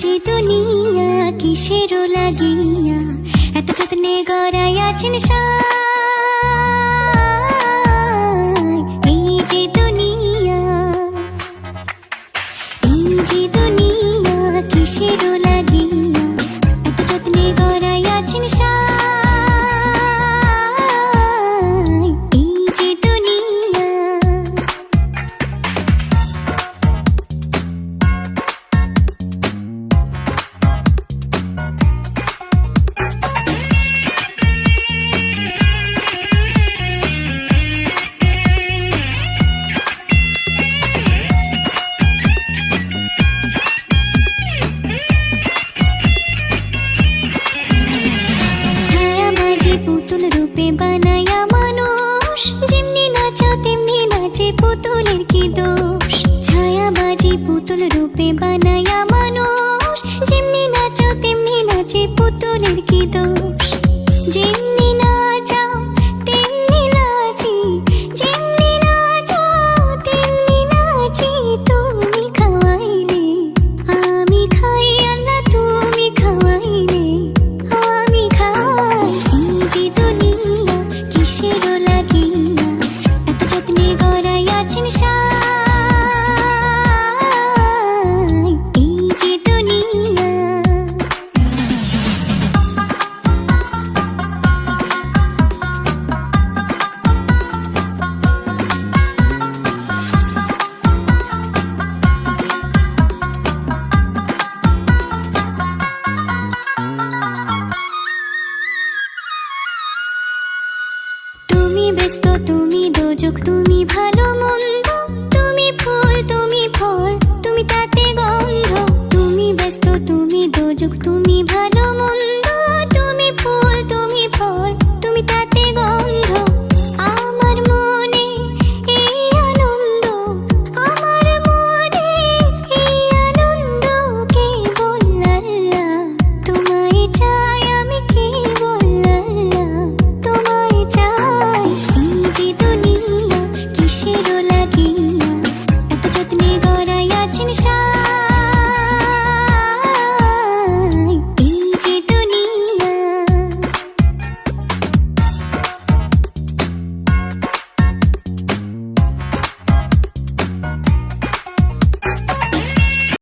যে দুনিয়া কিসেরও লাগিয়া এত যত্নে গড়াইয়াছেন সাই। এই যে দুনিয়া কিসেরও লাগিয়া এত যত্নে গড়াইয়াছেন সাই। এই যে দুনিয়া পুতুল রূপে বানায়া মানুষ, যেমনি নাচাও তেমনি নাচে, পুতুলের কি দোষ। ছায়াবাজি পুতুল রূপে বানায়া মানুষ, যেমনি নাচাও তেমনি নাচে, পুতুলের কি দোষ।